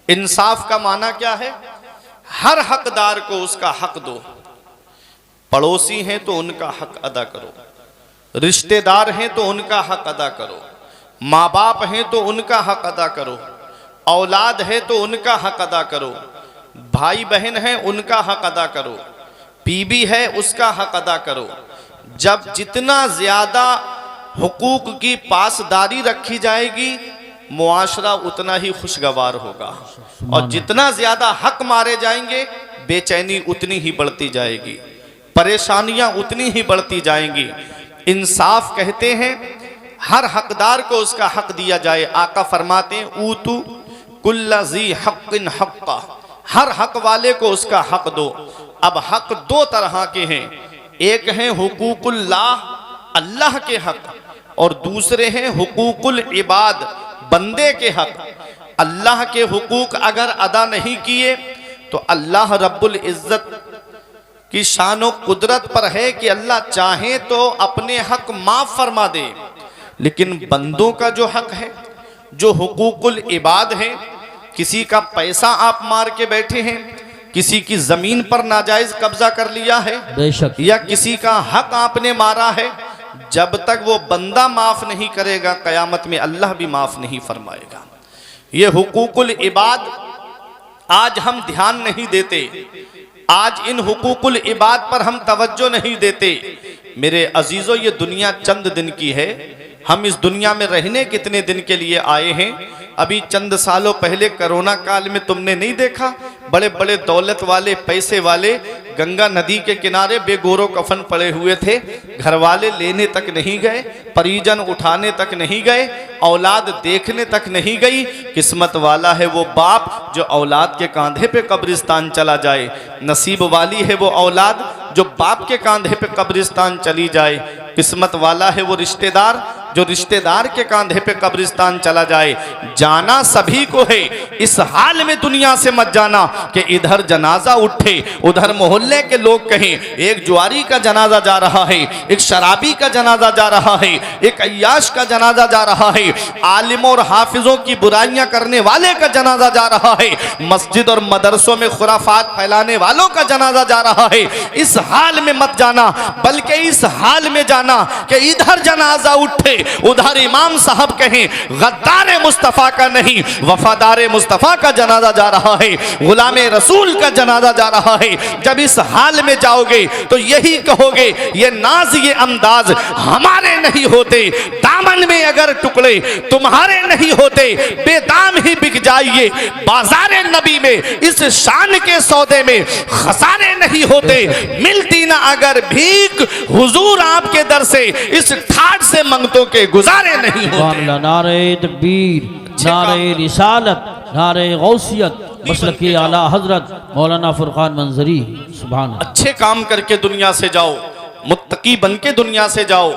इंसाफ का माना क्या है? हर हकदार को उसका हक दो। पड़ोसी हैं तो उनका हक अदा करो, रिश्तेदार हैं तो उनका हक अदा करो, माँ बाप हैं तो उनका हक अदा करो, औलाद है तो उनका हक अदा करो, भाई बहन है उनका हक अदा करो, बीवी है उसका हक अदा करो। जब जितना ज्यादा हुकूक की पासदारी रखी जाएगी मुआशरा उतना ही खुशगवार होगा, और जितना ज्यादा हक मारे जाएंगे बेचैनी उतनी ही बढ़ती जाएगी, परेशानियां उतनी ही बढ़ती जाएंगी। इंसाफ कहते हैं हर हकदार को उसका हक दिया जाए। आका फरमाते हैं ऊतु कुल्ला ज़ी हक़्क़िन हक़्क़ा, हर हक वाले को उसका हक दो। अब हक दो तरह के हैं, एक हैं हुकूकुल्लाह, अल्लाह के हक, और दूसरे हैं हुकूकुल इबाद, बंदे के हक। अल्लाह के हुकूक अगर अदा नहीं किए तो अल्लाह रब्बुल इज्जत की शान व कुदरत पर है कि अल्लाह चाहे तो अपने हक माफ फरमा दे। लेकिन बंदों का जो हक है, जो हुकूकुल इबाद है, किसी का पैसा आप मार के बैठे हैं, किसी की जमीन पर नाजायज कब्जा कर लिया है, बेशक, या किसी का हक आपने मारा है, जब तक वो बंदा माफ नहीं करेगा कयामत में अल्लाह भी माफ नहीं फरमाएगा। ये हुकूकुल इबाद आज हम ध्यान नहीं देते, आज इन हुकूकुल इबाद पर हम तवज्जो नहीं देते। मेरे अजीजों, ये दुनिया चंद दिन की है। हम इस दुनिया में रहने कितने दिन के लिए आए हैं? अभी चंद सालों पहले कोरोना काल में तुमने नहीं देखा, बड़े बड़े दौलत वाले, पैसे वाले गंगा नदी के किनारे बेगोरो कफन पड़े हुए थे, घर वाले लेने तक नहीं गए, परिजन उठाने तक नहीं गए, औलाद देखने तक नहीं गई। किस्मत वाला है वो बाप जो औलाद के कांधे पे कब्रिस्तान चला जाए, नसीब वाली है वो औलाद जो बाप के कांधे पे कब्रिस्तान चली जाए, किस्मत वाला है वो रिश्तेदार जो रिश्तेदार के कांधे पे कब्रिस्तान चला जाए। जाना सभी को है, इस हाल में दुनिया से मत जाना कि इधर जनाजा उठे, उधर मोहल्ले के लोग कहें एक जुआरी का जनाजा जा रहा है, एक शराबी का जनाजा जा रहा है, एक अय्याश का जनाजा जा रहा है, आलिमों और हाफिजों की बुराइयां करने वाले का जनाजा जा रहा है, मस्जिद और मदरसों में खुराफात फैलाने वालों का जनाजा जा रहा है। इस हाल में मत जाना, बल्कि इस हाल में जाना कि इधर जनाजा उठे, उधर इमाम साहब कहें गद्दार मुस्तफ़ा का नहीं वफादार मुस्तफ़ा का जनाजा जा रहा है, गुलामे रसूल का जनाजा जा रहा है। जब इस हाल में जाओगे तो यही कहोगे ये नाज ये अंदाज हमारे नहीं होते, दामन में अगर टुकड़े तुम्हारे नहीं होते बेदाम ही बिक जाइए। बाजारे नबी में इस शान के सौदे में खसारे नहीं होते, मिलती ना अगर भीख हुजूर आपके दर से इस ठाट से मंगतों के गुजारे नहीं होते। नारे तकबीर, नारे रिसालत, नारे गौसियत, मसलकी आला हजरत मौलाना फुरकान मंजरी। सुभान। अच्छे काम करके दुनिया से जाओ, मुत्तकी बन के दुनिया से जाओ,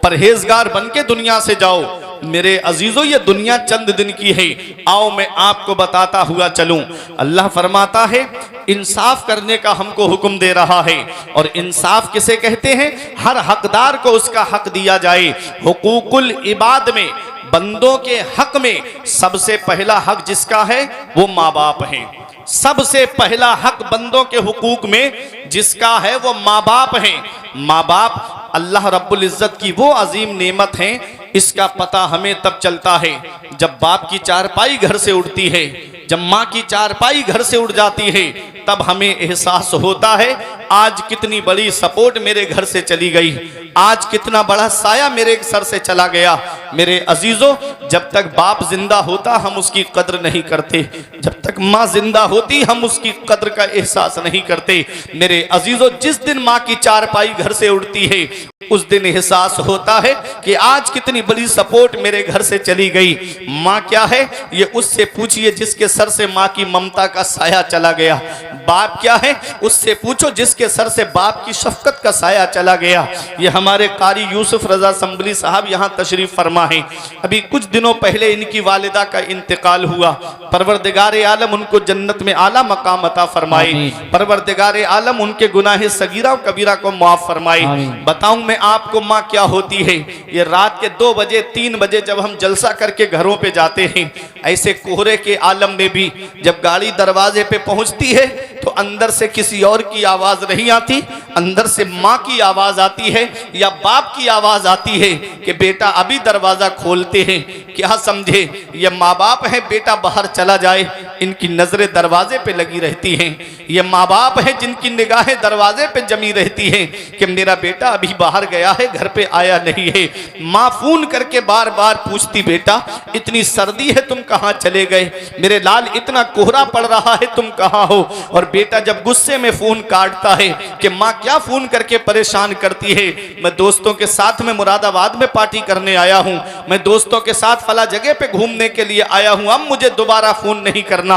परहेजगार बन के दुनिया से जाओ। मेरे अजीजों, ये दुनिया चंद दिन की है। आओ मैं आपको बताता हुआ चलूं। अल्लाह फरमाता है इंसाफ करने का हमको हुक्म दे रहा है, और इंसाफ किसे कहते हैं? हर हकदार को उसका हक दिया जाए। हुकूकुल इबाद में, बंदों के हक में सबसे पहला हक जिसका है वो माँ बाप हैं। सबसे पहला हक बंदों के हुकूक में जिसका है वो माँ बाप हैं। माँ बाप अल्लाह रब्बुल इज्जत की वो अजीम नेमत हैं, इसका पता हमें तब चलता है जब बाप की चारपाई घर से उड़ती है, जब माँ की चारपाई घर से उड़ जाती है, तब हमें एहसास होता है आज कितनी बड़ी सपोर्ट मेरे घर से चली गई, आज कितना बड़ा साया मेरे सर से चला गया। मेरे अजीजों, जब तक बाप जिंदा होता हम उसकी कद्र नहीं करते, जब तक माँ जिंदा होती हम उसकी कद्र का एहसास नहीं करते। मेरे अजीजों, जिस दिन माँ की चारपाई घर से उड़ती है उस दिन एहसास होता है कि आज कितनी बड़ी सपोर्ट मेरे घर से चली गई। माँ क्या है ये उससे पूछिए जिसके सर से माँ की ममता का साया चला गया। बाप क्या है उससे पूछो जिसके सर से बाप की शफकत का साया चला गया। ये हमारे कारी यूसुफ रजा संभली साहब यहाँ तशरीफ फरमा है। अभी कुछ दिनों पहले इनकी वालिदा का इंतकाल हुआ। परवरदिगार आलम उनको जन्नत में आला मकाम अता फरमाए। परवरदिगार आलम उनके गुनाह सगीरा और कबीरा को माफ फरमाए। बताऊं मैं आपको माँ क्या होती है? ये रात के 2 2 बजे 3 बजे जब हम जलसा करके घरों पे जाते हैं, ऐसे कोहरे के आलम में भी जब गाड़ी दरवाजे पे पहुंचती है तो अंदर से किसी और की आवाज नहीं आती, अंदर से माँ की आवाज आती है या बाप की आवाज आती है कि बेटा अभी दरवाजा खोलते हैं। क्या समझे, ये माँ बाप है, बेटा बाहर चला जाए, इनकी नजरें दरवाजे पे लगी रहती हैं। ये माँ बाप है जिनकी निगाहें दरवाजे पे जमी रहती हैं कि मेरा बेटा अभी बाहर गया है, घर पे आया नहीं है। माँ फोन करके बार बार पूछती, बेटा इतनी सर्दी है, तुम कहाँ चले गए, मेरे लाल इतना कोहरा पड़ रहा है, तुम कहाँ हो। और बेटा जब गुस्से में फोन काटता है कि माँ क्या फोन करके परेशान करती है, मैं दोस्तों के साथ में मुरादाबाद में पार्टी करने आया हूँ, मैं दोस्तों के साथ फला जगह पे घूमने के लिए आया हूँ, अब मुझे दोबारा फोन नहीं करना।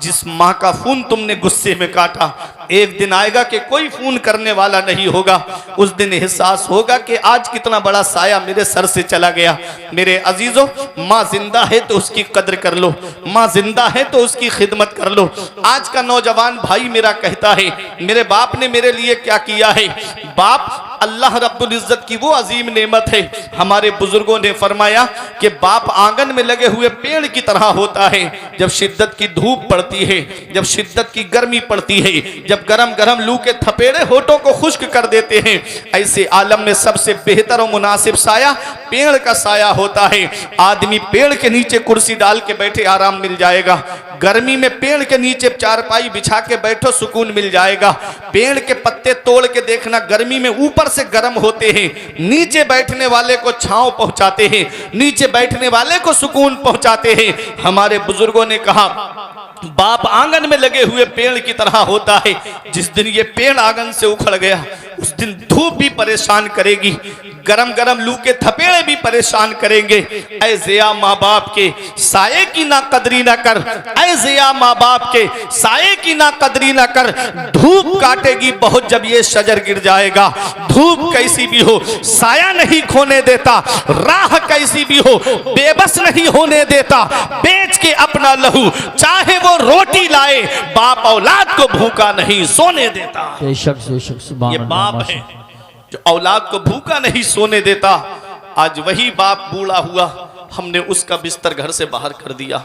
जिस माँ का फोन तुमने गुस्से में काटा, एक दिन आएगा कि कोई फोन करने वाला नहीं होगा, उस दिन एहसास होगा कि आज कितना बड़ा साया मेरे सर से चला गया। मेरे अजीजों, माँ जिंदा है तो उसकी कद्र कर लो, माँ जिंदा है तो उसकी खिदमत कर लो। आज का नौजवान भाई मेरा कहता है, मेरे बाप ने मेरे लिए क्या किया है। बाप अल्लाह रब्बुल इज्जत की वो अजीम नेमत है। हमारे बुजुर्गों ने फरमाया कि बाप आंगन में लगे हुए पेड़ की तरह होता है। जब शिद्दत की धूप पड़ती है, जब शिद्दत की गर्मी पड़ती है, जब गरम गरम लू के थपेड़े होठों को खुश्क कर देते हैं, ऐसे आलम में सबसे बेहतर और मुनासिब साया पेड़ का साया होता है। आदमी पेड़ के नीचे कुर्सी डाल के बैठे, आराम मिल जाएगा। गर्मी में पेड़ के नीचे चारपाई बिछा के बैठो, सुकून मिल जाएगा। पेड़ के पत्ते तोड़ के देखना, गर्मी में ऊपर से गर्म होते हैं, नीचे बैठने वाले को छांव पहुंचाते हैं, नीचे बैठने वाले को सुकून पहुंचाते हैं। हमारे बुजुर्गों ने कहा, बाप आंगन में लगे हुए पेड़ की तरह होता है। जिस दिन ये पेड़ आंगन से उखड़ गया, उस दिन धूप भी परेशान करेगी, गरम गरम लू के थपेड़े भी परेशान करेंगे। ऐ ज़िया माँ बाप के साये की ना कदरी ना कर, ऐ ज़िया माँ बाप के साये की ना कदरी ना कर। धूप काटेगी बहुत जब ये शजर गिर जाएगा। धूप कैसी भी हो साया नहीं खोने देता, राह कैसी भी हो बेबस नहीं होने देता। बेच के अपना लहू चाहे वो रोटी लाए, बाप औलाद को भूखा नहीं सोने देता। ये बाप है जो औलाद को भूखा नहीं सोने देता। आज वही बाप बूढ़ा हुआ, हमने उसका बिस्तर घर से बाहर कर दिया।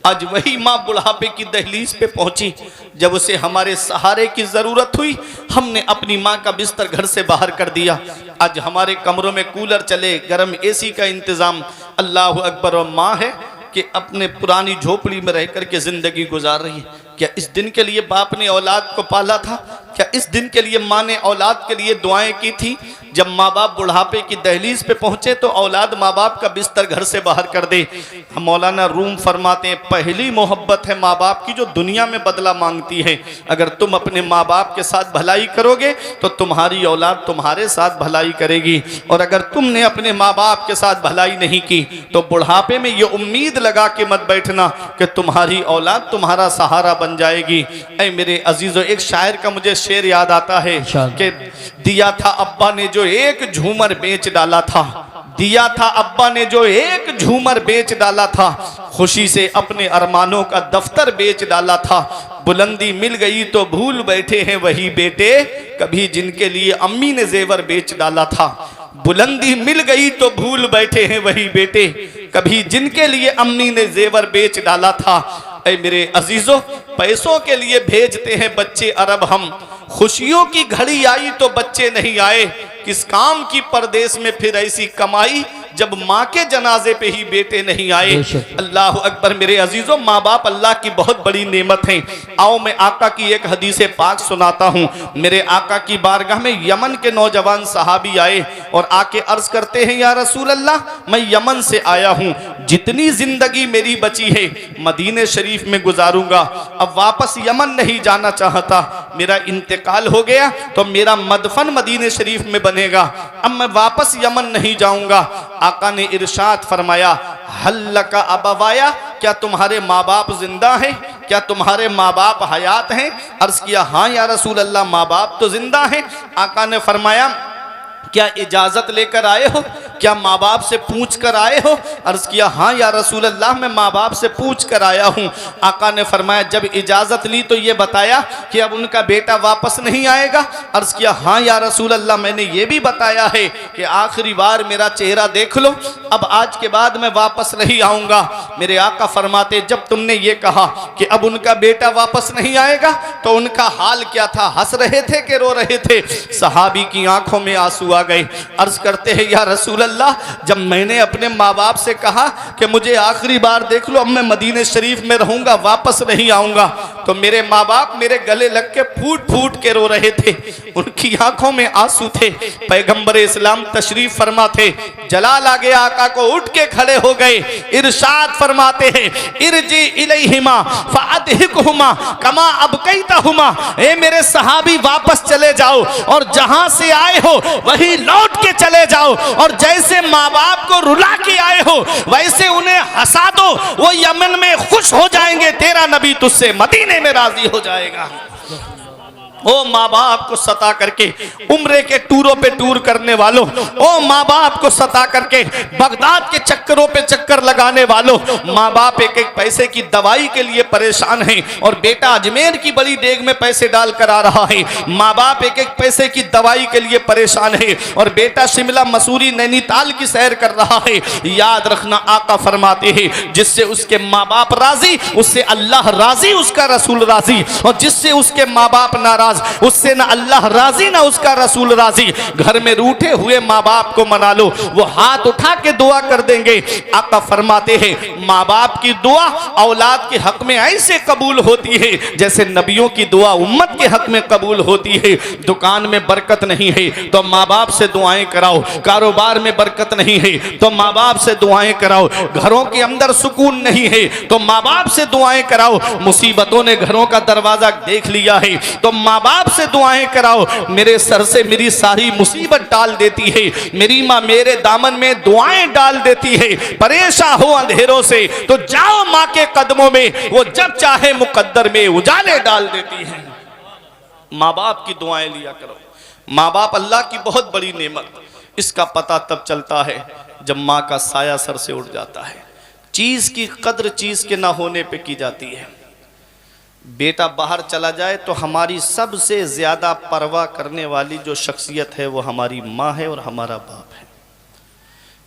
आज वही माँ बुढ़ापे की दहलीज पे पहुंची, जब उसे हमारे सहारे की जरूरत हुई, हमने अपनी माँ का बिस्तर घर से बाहर कर दिया। आज हमारे कमरों में कूलर चले, गर्म एसी का इंतजाम। अल्लाह अकबर। और माँ है कि अपने पुरानी झोपड़ी में रह करके जिंदगी गुजार रही है। क्या इस दिन के लिए बाप ने औलाद को पाला था? क्या इस दिन के लिए माँ ने औलाद के लिए दुआएं की थी? जब माँ बाप बुढ़ापे की दहलीज पे पहुंचे तो औलाद माँ बाप का बिस्तर घर से बाहर कर दे। हम मौलाना रूम फरमाते हैं, पहली मोहब्बत है माँ बाप की जो दुनिया में बदला मांगती है। अगर तुम अपने माँ बाप के साथ भलाई करोगे तो तुम्हारी औलाद तुम्हारे साथ भलाई करेगी, और अगर तुमने अपने माँ बाप के साथ भलाई नहीं की तो बुढ़ापे में ये उम्मीद लगा के मत बैठना कि तुम्हारी औलाद तुम्हारा सहारा बन जाएगी। ऐ मेरे अजीजों, एक शायर का मुझे शेर याद आता है कि दिया था अब्बा ने जो एक झूमर बेच डाला था, दिया था अब्बा ने जो एक झूमर बेच डाला था, खुशी से अपने अरमानों का दफ्तर बेच डाला था। बुलंदी मिल गई तो भूल बैठे हैं वही बेटे, कभी जिनके लिए अम्मी ने जेवर बेच डाला था। बुलंदी मिल गई तो भूल बैठे हैं वही बेटे, कभी जिनके लिए अम्मी ने जेवर बेच डाला था। ऐ मेरे अजीजों, पैसों के लिए भेजते हैं बच्चे अरब हम, खुशियों की घड़ी आई तो बच्चे नहीं आए। किस काम की परदेश में फिर ऐसी कमाई जब माँ के जनाजे पे ही बेटे नहीं आए। अल्लाह अकबर। मेरे अजीजों, माँ बाप अल्लाह की बहुत बड़ी नेमत हैं। आओ मैं आका की एक हदीस पाक सुनाता हूँ। मेरे आका की बारगाह में यमन के नौजवान सहाबी आए और आके अर्ज करते हैं, या रसूल अल्लाह, मैं यमन से आया हूँ, जितनी जिंदगी मेरी बची है मदीने शरीफ में गुजारूंगा, अब वापस यमन नहीं जाना चाहता। मेरा इंतकाल हो गया तो मेरा मदफन मदीने शरीफ में बनेगा, अब मैं वापस यमन नहीं जाऊंगा। आका ने इरशाद फरमाया, हल्लका अबवाया, क्या तुम्हारे माँ बाप जिंदा हैं? क्या तुम्हारे माँ बाप हयात हैं? अर्ज किया, हाँ या रसूल अल्लाह, माँ बाप तो जिंदा हैं। आका ने फरमाया, क्या इजाजत लेकर आए हो? क्या माँ बाप से पूछ कर आए हो? अर्ज किया हाँ या रसूल अल्लाह, मैं माँ बाप से पूछ कर आया हूँ। आका ने फरमाया जब इजाज़त ली तो ये बताया कि अब उनका बेटा वापस नहीं आएगा? अर्ज किया हाँ या रसूल अल्लाह, मैंने ये भी बताया है कि आखिरी बार मेरा चेहरा देख लो, अब आज के बाद मैं वापस नहीं आऊँगा। मेरे आका फरमाते जब तुमने ये कहा कि अब उनका बेटा वापस नहीं आएगा तो उनका हाल क्या था? हंस रहे थे कि रो रहे थे? सहाबी की आंखों में आंसू आ गए। अर्ज करते हैं या रसूल अल्लाह, जब मैंने अपने माँ बाप से कहा कि मुझे आखिरी बार देख लो, अब मैं मदीने शरीफ में रहूंगा, वापस नहीं आऊंगा, तो मेरे माँ बाप मेरे गले लग के फूट फूट के रो रहे थे, उनकी आंखों में आंसू थे। पैगंबर इस्लाम तशरीफ फरमा थे, जलाल आ गया, आका को उठ के खड़े हो गए, इरशाद फरमाते हैं इरजी इलैहिमा फअदहिकहुमा कमा अबकैतहुमा, ए मेरे सहाबी वापस चले जाओ और जहां से आए हो वही लौट के चले जाओ, और जैसे माँ बाप को रुला के आए हो वैसे उन्हें हंसा दो, वो यमन में खुश हो जाएंगे, तेरा नबी तुझसे मदीने में राजी हो जाएगा। ओ माँ बाप को सता करके उम्रे के टूरों पे टूर करने वालों, ओ माँ बाप को सता करके बगदाद के चक्करों पे चक्कर लगाने वालों, माँ बाप एक एक पैसे की दवाई के लिए परेशान हैं और बेटा अजमेर की बड़ी देग में पैसे डाल कर आ रहा है, माँ बाप एक एक पैसे की दवाई के लिए परेशान है और बेटा शिमला मसूरी नैनीताल की सैर कर रहा है। याद रखना आका फरमाते हैं जिससे उसके माँ बाप राजी उससे अल्लाह राजी, उसका रसूल राजी, और जिससे उसके माँ बाप नाराज उससे ना अल्लाह राजी ना उसका रसूल राजी। घर में रूठे हुए माँ बाप को मना लो, वो हाथ उठा के दुआ कर देंगे। आका फरमाते हैं माँ बाप की दुआ औलाद के हक में ऐसे कबूल होती है जैसे नबियों की दुआ उम्मत के हक में कबूल होती है। दुकान में बरकत नहीं है तो माँ बाप से दुआएं कराओ, कारोबार में बरकत नहीं है तो माँ बाप से दुआएं कराओ, घरों के अंदर सुकून नहीं है तो माँ बाप से दुआएं कराओ, मुसीबतों ने घरों का दरवाजा देख लिया है तो माँ बाप से दुआएं कराओ। मेरे सर से मेरी सारी मुसीबत डाल देती है, मेरी माँ मेरे दामन में दुआएं डाल देती है। परेशान हो अंधेरों से तो जाओ माँ के कदमों में, वो जब चाहे मुकद्दर में उजाले डाल देती है। माँ बाप की दुआएं लिया करो। माँ बाप अल्लाह की बहुत बड़ी नेमत, इसका पता तब चलता है जब माँ का साया सर से उठ जाता है। चीज की कद्र चीज के ना होने पे की जाती है। बेटा बाहर चला जाए तो हमारी सबसे ज़्यादा परवाह करने वाली जो शख्सियत है वो हमारी माँ है और हमारा बाप है।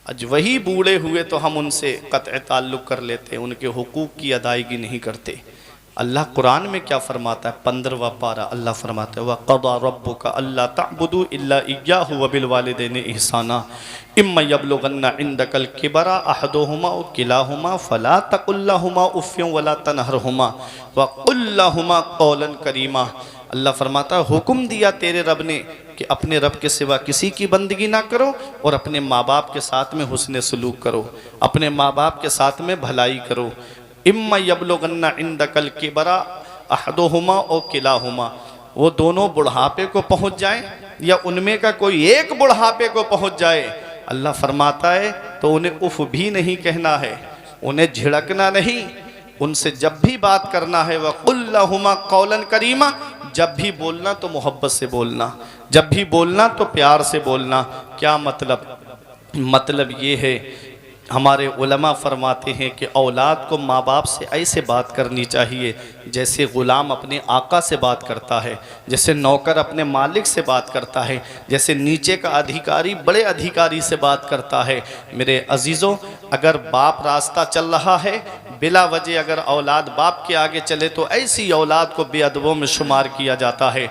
आज वही बूढ़े हुए तो हम उनसे क़त्अ ताल्लुक़ कर लेते हैं, उनके हुकूक की अदायगी नहीं करते। अल्लाह कुरान में क्या फरमाता है? 15वां पारा अल्लाह फरमाता है वक़ज़ा रब्बुका अल्ला तअबुदू इल्ला इय्याहु व बिल वालिदैनि इहसाना इम्मा यबलुगन्ना इंदकल किबरा अहदुहुमा व किलाहुमा फला तक़ुल लहुमा उफ़्फ़िन वला तनहरहुमा व क़ुल लहुमा क़ौलन करीमा। अल्लाह फरमाता है हुक्म दिया तेरे रब ने कि अपने रब के सिवा किसी की बंदगी ना करो और अपने माँ बाप के साथ में हुस्न सलूक करो, अपने माँ बाप के साथ में भलाई करो। इम्मा यबलुगन्ना इंदकल किबरा अहदुहुमा ओ किलाहुमा, वो दोनों बुढ़ापे को पहुँच जाए या उनमें का कोई एक बुढ़ापे को पहुँच जाए, अल्लाह फरमाता है तो उन्हें उफ भी नहीं कहना है, उन्हें झिड़कना नहीं, उनसे जब भी बात करना है वह क़ुल लहुमा क़ौलन करीमा, जब भी बोलना तो मोहब्बत से बोलना, जब भी बोलना तो प्यार से बोलना। क्या मतलब ये है हमारे उलमा फरमाते हैं कि औलाद को माँ बाप से ऐसे बात करनी चाहिए जैसे ग़ुलाम अपने आका से बात करता है, जैसे नौकर अपने मालिक से बात करता है, जैसे नीचे का अधिकारी बड़े अधिकारी से बात करता है। मेरे अजीज़ों, अगर बाप रास्ता चल रहा है बिला वजह अगर औलाद बाप के आगे चले तो ऐसी औलाद को बेअदबों में शुमार किया जाता है।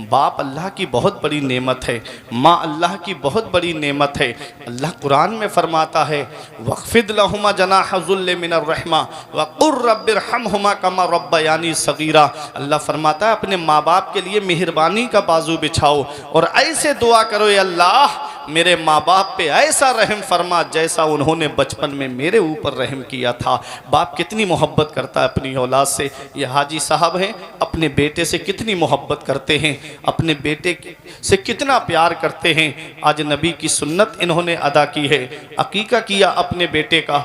बाप अल्लाह की बहुत बड़ी नेमत है, माँ अल्लाह की बहुत बड़ी नेमत है। अल्लाह कुरान में फरमाता है वक़्फ़िद लहुमा जनाह ज़ुल्ल मिनर रहमा वक़ुर रब्बिरहमहुमा कमा रब्बयानी सगीरा। अल्लाह फरमाता है अपने माँ बाप के लिए मेहरबानी का बाजू बिछाओ और ऐसे दुआ करो, या अल्लाह मेरे माँ बाप पे ऐसा रहम फरमा जैसा उन्होंने बचपन में मेरे ऊपर रहम किया था। बाप कितनी मोहब्बत करता है अपनी औलाद से। ये हाजी साहब हैं, अपने बेटे से कितनी मोहब्बत करते हैं, अपने बेटे से कितना प्यार करते हैं। आज नबी की सुन्नत इन्होंने अदा की है, अकीका किया अपने बेटे का।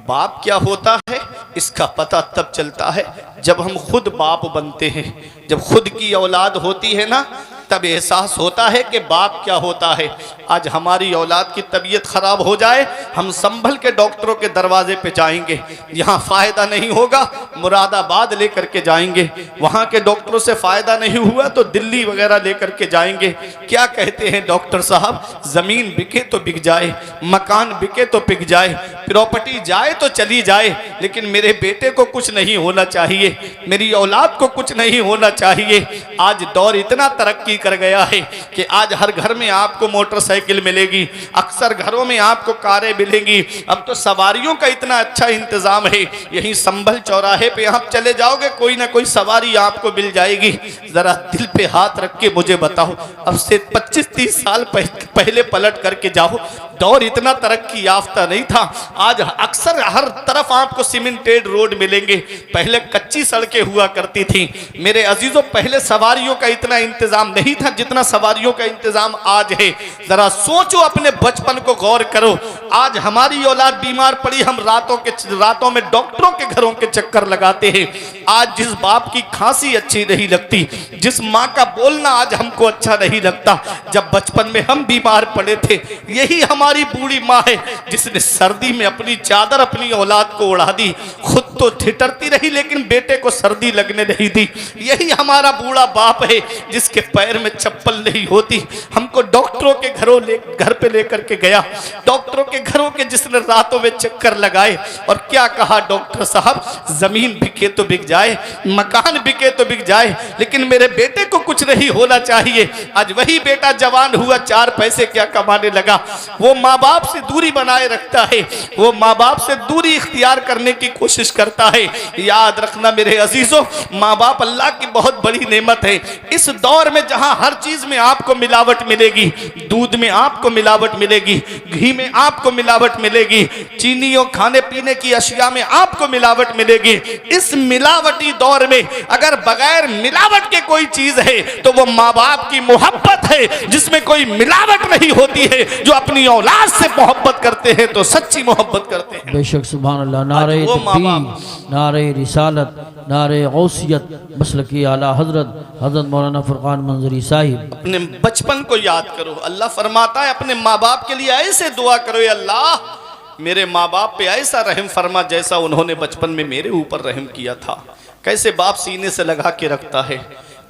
बाप क्या होता है इसका पता तब चलता है जब हम खुद बाप बनते हैं, जब खुद की औलाद होती है ना, तब एहसास होता है कि बाप क्या होता है। आज हमारी औलाद की तबीयत खराब हो जाए, हम संभल के डॉक्टरों के दरवाजे पे जाएंगे, यहाँ फ़ायदा नहीं होगा मुरादाबाद लेकर के जाएंगे, वहाँ के डॉक्टरों से फ़ायदा नहीं हुआ तो दिल्ली वगैरह लेकर के जाएंगे। क्या कहते हैं डॉक्टर साहब, ज़मीन बिके तो बिक जाए, मकान बिके तो बिक जाए, प्रॉपर्टी जाए तो चली जाए, लेकिन मेरे बेटे को कुछ नहीं होना चाहिए, मेरी औलाद को कुछ नहीं होना चाहिए। आज दौर इतना तरक्की कर गया है कि आज हर घर में आपको मोटरसाइकिल मिलेगी, अक्सर घरों में आपको कारें मिलेंगी। अब तो सवारियों का इतना अच्छा इंतजाम है, यहीं संभल चौराहे पे आप चले जाओगे कोई ना कोई सवारी आपको मिल जाएगी। जरा दिल पे हाथ रख के मुझे बताओ, अब से 25-30 साल पहले पलट करके जाओ, दौर इतना तरक्की याफ्ता नहीं था। आज अक्सर हर तरफ आपको सीमेंटेड रोड मिलेंगे, पहले कच्ची सड़कें हुआ करती थी। मेरे अजीजों, पहले सवारियों का इतना इंतजाम नहीं था जितना सवारियों का इंतजाम आज है। जरा सोचो, अपने बचपन को गौर करो। आज हमारी औलाद बीमार पड़ी, हम रातों में डॉक्टरों के घरों के चक्कर लगाते हैं। आज जिस बाप की खांसी अच्छी नहीं लगती, जिस माँ का बोलना आज हमको अच्छा नहीं लगता, जब बचपन में हम बीमार पड़े थे, यही हमारी बूढ़ी माँ है जिसने सर्दी में अपनी चादर अपनी औलाद को उड़ा दी, खुद तो ठिठरती रही लेकिन बेटे को सर्दी लगने नहीं दी। यही हमारा बूढ़ा बाप है जिसके पैर में चप्पल नहीं होती, हमको डॉक्टरों के घर पे लेकर के गया, डॉक्टरों के घरों के जिसने रातों में चक्कर लगाए और क्या कहा, डॉक्टर साहब जमीन बिके तो बिक जाए, मकान बिके तो बिक जाए, लेकिन मेरे बेटे को कुछ नहीं होना चाहिए। आज वही बेटा जवान हुआ, 4 पैसे क्या कमाने लगा, वो माँ बाप से दूरी बनाए रखता है, वो माँ बाप से दूरी इख्तियार करने की कोशिश करता है। याद रखना मेरे अजीजों, माँ बाप अल्लाह की बहुत बड़ी नेमत है। इस दौर में जहां हर चीज में आपको मिलावट मिलेगी, दूध में आपको मिलावट मिलेगी, घी में आपको मिलावट मिलेगी, चीनियों खाने पीने की अशिया में आपको मिलावट मिलेगी। इस मिलावटी दौर में अगर बगैर मिलावट के कोई चीज है तो वो माँ बाप की मोहब्बत है, जिसमें कोई मिलावट नहीं होती है। जो अपनी औलाद से मोहब्बत करते हैं तो सच्ची मोहब्बत करते हैं। बेशक सुभान अल्लाह। नारे तकबीर, नारे रिसालत, नारे गौसियत, मसलकी आला हजरत मौलाना फुरकान मंजरी साहिब। अपने बचपन को याद करो। अल्लाह फरमाता है अपने माँ बाप के लिए ऐसे दुआ करो, अल्लाह मेरे माँ बाप पे ऐसा रहम फरमा जैसा उन्होंने बचपन में मेरे ऊपर रहम किया था। कैसे बाप सीने से लगा के रखता है,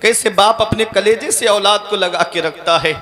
कैसे बाप अपने कलेजे से औलाद को लगा के रखता है।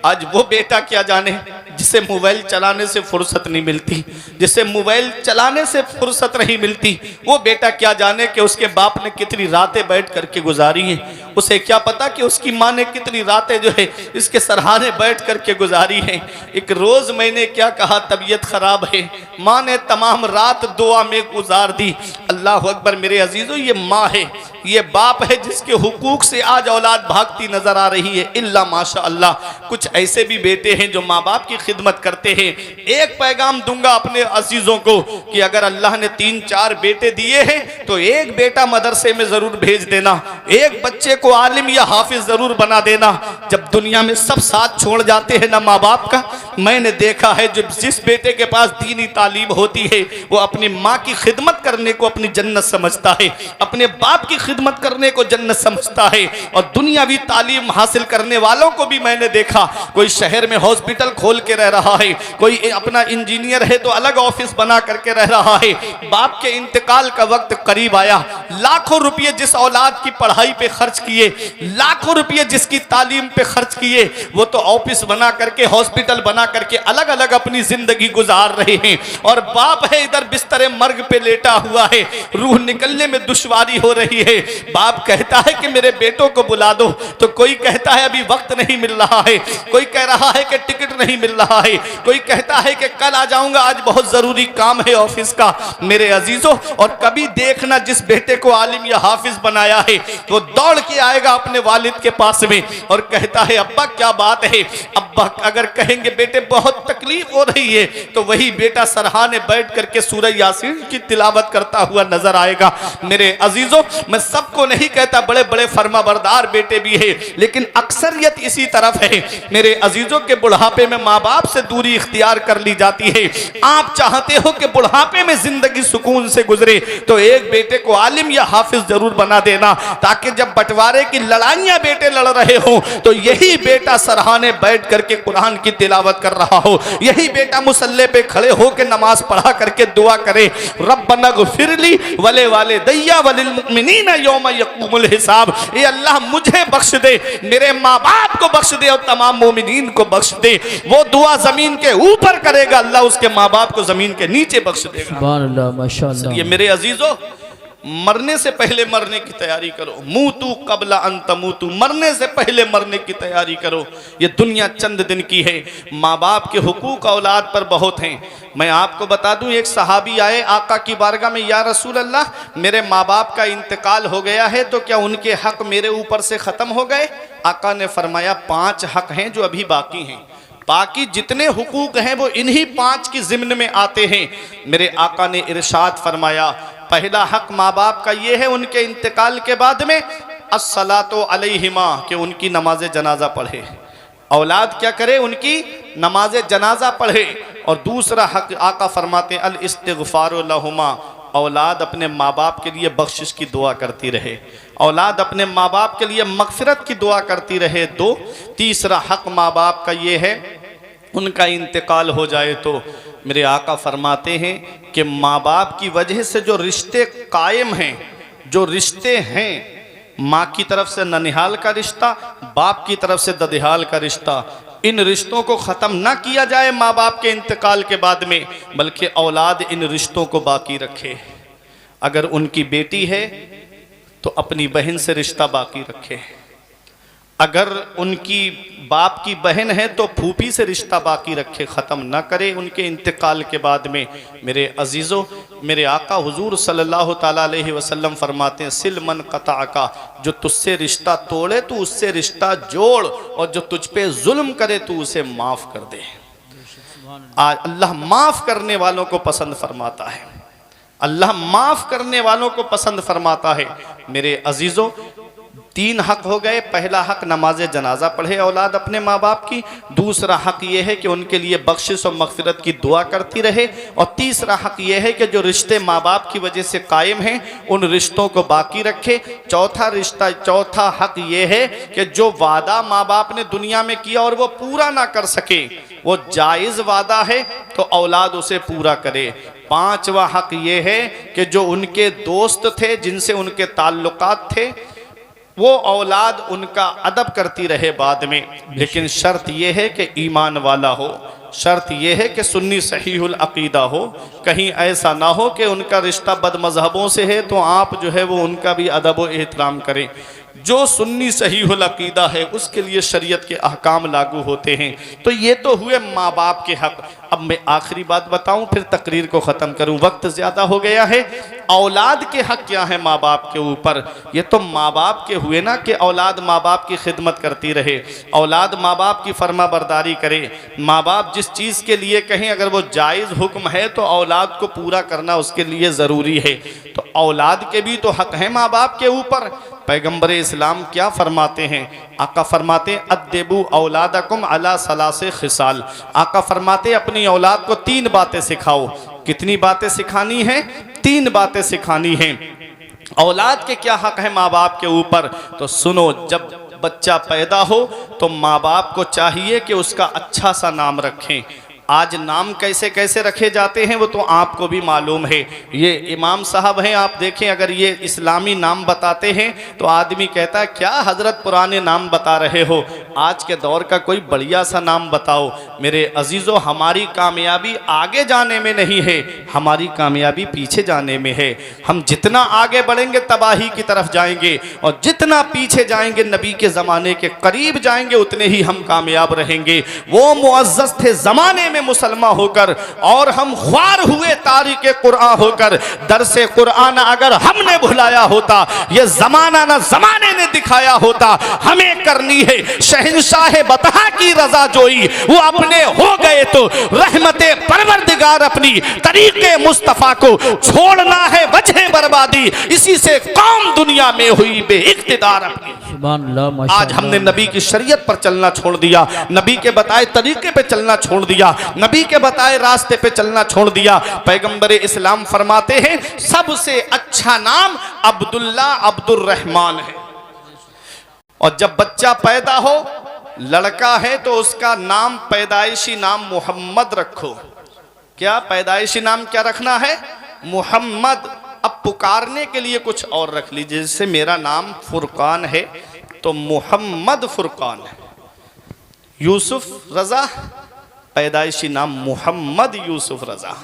आज वो बेटा क्या जाने जिसे मोबाइल चलाने से फुर्सत नहीं मिलती, जिसे मोबाइल चलाने से फुर्सत नहीं मिलती, वो बेटा क्या जाने कि उसके बाप ने कितनी रातें बैठ करके गुजारी हैं। उसे क्या पता कि उसकी माँ ने कितनी रातें जो है इसके सरहाने बैठ करके गुजारी हैं। एक रोज़ मैंने क्या कहा, तबीयत ख़राब है, माँ ने तमाम रात दुआ में गुजार दी। अल्लाह अकबर मेरे अजीज़ों, ये माँ है, ये बाप है जिसके हुकूक से आज औलाद भागती नजर आ रही है। इल्ला माशा अल्लाह, कुछ ऐसे भी बेटे हैं जो माँ बाप की खिदमत करते हैं। एक पैगाम दूंगा अपने अजीजों को कि अगर अल्लाह ने 3-4 बेटे दिए हैं तो एक बेटा मदरसे में जरूर भेज देना, एक बच्चे को आलिम या हाफिज जरूर बना देना। जब दुनिया में सब साथ छोड़ जाते हैं ना माँ बाप का, मैंने देखा है जब जिस बेटे के पास दीनी तालीम होती है वो अपनी माँ की खिदमत करने को अपनी जन्नत समझता है, अपने बाप की खिदमत करने को जन्नत समझता है। और दुनियावी तालीम हासिल करने वालों को भी मैंने देखा, कोई शहर में हॉस्पिटल खोल के रह रहा है, कोई अपना इंजीनियर है तो अलग ऑफिस बना करके रह रहा है। बाप के इंतकाल का वक्त करीब आया, लाखों रुपये जिस औलाद की पढ़ाई पे खर्च किए, लाखों रुपये जिसकी तालीम पे खर्च किए, वो तो ऑफिस बना करके हॉस्पिटल बना करके अलग अलग अपनी जिंदगी गुजार रहे हैं। और बाप है इधर बिस्तरे मर्ग पे लेटा हुआ है, रूह निकलने में दुश्वारी हो रही है। बाप कहता है कि मेरे बेटों को बुला दो, तो कोई कहता है अभी वक्त नहीं मिल रहा है, कोई कह रहा है कि टिकट नहीं मिल रहा है, कोई कहता है कि कल आ जाऊंगा, आज बहुत जरूरी काम है ऑफिस का। मेरे अजीजों, और कभी देखना जिस बेटे को आलिम या हाफिज बनाया है वो दौड़ के आएगा अपने वालिद के पास में और कहता है अब्बा क्या बात है, अब्बा अब अगर कहेंगे बेटे बहुत तकलीफ हो रही है, तो वही बेटा सरहाने बैठ करके सूरह यासीन की तिलावत करता हुआ नजर आएगा। मेरे अजीजों, मैं सबको नहीं कहता, बड़े बड़े फर्माबरदार बेटे भी है, लेकिन अक्सरियत इसी तरफ है। मेरे अजीजों के बुढ़ापे में माँ बाप से दूरी इख्तियार कर ली जाती है। आप चाहते हो कि बुढ़ापे में जिंदगी सुकून से गुजरे, तो एक बेटे को आलिम या हाफिज जरूर बना देना, ताकि जब बंटवारे की लड़ाइयां बेटे लड़ रहे हो तो यही बेटा सरहाने बैठ करके कुरान की तिलावत कर रहा हो, यही बेटा मुसल्ले पे खड़े हो के नमाज पढ़ा करके दुआ करे, रब्बना ग़फिरली वले वालिदैया वलिल मुमिनीना यौम यक़ूमुल हिसाब। ये अल्लाह मुझे बख्श दे, मेरे माँ बाप को बख्श दे और तमाम मोमिनीन को बख्श दे। वो दुआ जमीन के ऊपर करेगा, अल्लाह उसके माँ बाप को जमीन के नीचे बख्श देगा। सुभान अल्लाह, माशाअल्लाह। ये मेरे अजीजों, मरने से पहले मरने की तैयारी करो। मूतू कबला अन तमूतू, मरने से पहले मरने की तैयारी करो। ये दुनिया चंद दिन की है। माँ बाप के हुकूक औलाद पर बहुत हैं। मैं आपको बता दूं, एक सहाबी आए आका की बारगाह में, या रसूल अल्लाह, मेरे माँ बाप का इंतकाल हो गया है, तो क्या उनके हक मेरे ऊपर से ख़त्म हो गए? आका ने फरमाया 5 हक हैं जो अभी बाकी हैं, बाकी जितने हुकूक हैं वो इन्हीं 5 की ज़िम्न में आते हैं। मेरे आका ने इरशाद फरमाया, पहला हक माँ बाप का ये है उनके इंतकाल के बाद में अस्सलातु अलैहिमा, कि उनकी नमाज जनाजा पढ़े। औलाद क्या करे? उनकी नमाज जनाजा पढ़े। और दूसरा हक आका फरमाते हैं अल इस्तिग़फ़ारु लहुमा, औलाद अपने माँ बाप के लिए बख्शिश की दुआ करती रहे, औलाद अपने माँ बाप के लिए मग़फ़िरत की दुआ करती रहे। 2, तीसरा हक माँ बाप का ये है, उनका इंतकाल हो जाए तो मेरे आका फरमाते हैं कि माँ बाप की वजह से जो रिश्ते कायम हैं, जो रिश्ते हैं, माँ की तरफ से ननिहाल का रिश्ता, बाप की तरफ से ददिहाल का रिश्ता, इन रिश्तों को ख़त्म ना किया जाए माँ बाप के इंतकाल के बाद में, बल्कि औलाद इन रिश्तों को बाकी रखे। अगर उनकी बेटी है तो अपनी बहन से रिश्ता बाकी रखे, अगर उनकी बाप की बहन है तो फूफी से रिश्ता बाकी रखे, ख़त्म ना करे उनके इंतकाल के बाद में। मेरे अजीज़ों, मेरे आका हुजूर सल्लल्लाहु ताला अलैहि वसल्लम फरमाते हैं, सिल मन क़ता का, जो तुझसे रिश्ता तोड़े तो उससे रिश्ता जोड़, और जो तुझ पे जुल्म करे तो उसे माफ़ कर दे। आज अल्लाह माफ़ करने वालों को पसंद फरमाता है, अल्लाह माफ़ करने वालों को पसंद फरमाता है। मेरे अजीज़ों, 3 हक हो गए। पहला हक नमाज जनाजा पढ़े औलाद अपने माँ बाप की, दूसरा हक ये है कि उनके लिए बख्शिश और मग़फ़िरत की दुआ करती रहे, और तीसरा हक ये है कि जो रिश्ते माँ बाप की वजह से कायम हैं उन रिश्तों को बाकी रखे। चौथा हक ये है कि जो वादा माँ बाप ने दुनिया में किया और वो पूरा ना कर सके, वो जायज़ वादा है तो औलाद उसे पूरा करे। 5वां हक ये है कि जो उनके दोस्त थे, जिनसे उनके ताल्लुकात थे, वो औलाद उनका अदब करती रहे बाद में, लेकिन शर्त यह है कि ईमान वाला हो, शर्त यह है कि सुन्नी सहीहुल अक़ीदा हो। कहीं ऐसा ना हो कि उनका रिश्ता बदमज़हबों से है तो आप जो है वो उनका भी अदब व एहतराम करें। जो सुन्नी सहीहुल अक़ीदा है उसके लिए शरीयत के अहकाम लागू होते हैं। तो ये तो हुए माँ बाप के हक़। अब मैं आखिरी बात बताऊं, फिर तकरीर को ख़त्म करूं, वक्त ज़्यादा हो गया है। औलाद के हक़ क्या है माँ बाप के ऊपर? ये तो माँ बाप के हुए ना कि औलाद माँ बाप की खिदमत करती रहे, औलाद माँ बाप की फर्मा बरदारी करे, माँ बाप जिस चीज़ के लिए कहें अगर वो जायज़ हुक्म है तो औलाद को पूरा करना उसके लिए ज़रूरी है। तो औलाद के भी तो हक़ हैं माँ बाप के ऊपर। पैगम्बर इस्लाम क्या फरमाते हैं? आका फरमाते हैं अद्दिबू औलादकुम अला सलासे खिसाल। आका फरमाते अपनी औलाद को 3 बातें सिखाओ। कितनी बातें सिखानी हैं? 3 बातें सिखानी हैं। औलाद के क्या हक़ है माँ बाप के ऊपर? तो सुनो, जब बच्चा पैदा हो तो माँ बाप को चाहिए कि उसका अच्छा सा नाम रखें। आज नाम कैसे कैसे रखे जाते हैं वो तो आपको भी मालूम है। ये इमाम साहब हैं, आप देखें, अगर ये इस्लामी नाम बताते हैं तो आदमी कहता है क्या हजरत पुराने नाम बता रहे हो, आज के दौर का कोई बढ़िया सा नाम बताओ। मेरे अजीज़ों, हमारी कामयाबी आगे जाने में नहीं है, हमारी कामयाबी पीछे जाने में है। हम जितना आगे बढ़ेंगे तबाही की तरफ जाएंगे, और जितना पीछे जाएंगे नबी के ज़माने के करीब जाएंगे उतने ही हम कामयाब रहेंगे। वो मुअज़्ज़ज़ थे ज़माने में मुसलमान होकर, और हम ख्वार हुए तारीक़ कुरान होकर। दरसे कुरान अगर हमने भुलाया होता, ये ज़माना ना ज़माने ने दिखाया होता। हमें करनी है शहंशाह बतहा की रजा जोई, वो अपने हो गए तो रहमते परवरदिगार अपनी तरीके मुस्तफ़ा को छोड़ना है वजह बर्बादी, इसी से कौम दुनिया में हुई बेइख्तिदार अपनी। आज हमने नबी की शरीयत पर चलना छोड़ दिया, नबी के बताए तरीके पे चलना छोड़ दिया, नबी के बताए रास्ते पे चलना छोड़ दिया। पैगंबर इस्लाम फरमाते हैं सबसे अच्छा नाम अब्दुल्ला अब्दुर रहमान है। और जब बच्चा पैदा हो, लड़का है तो उसका नाम पैदाइशी नाम मोहम्मद रखो। क्या पैदाइशी नाम क्या रखना है? मोहम्मद। अब पुकारने के लिए कुछ और रख लीजिए, जैसे मेरा नाम फुरकान है तो मोहम्मद फुरकान है। यूसुफ रजा, पैदाइशी नाम मोहम्मद यूसुफ रजा।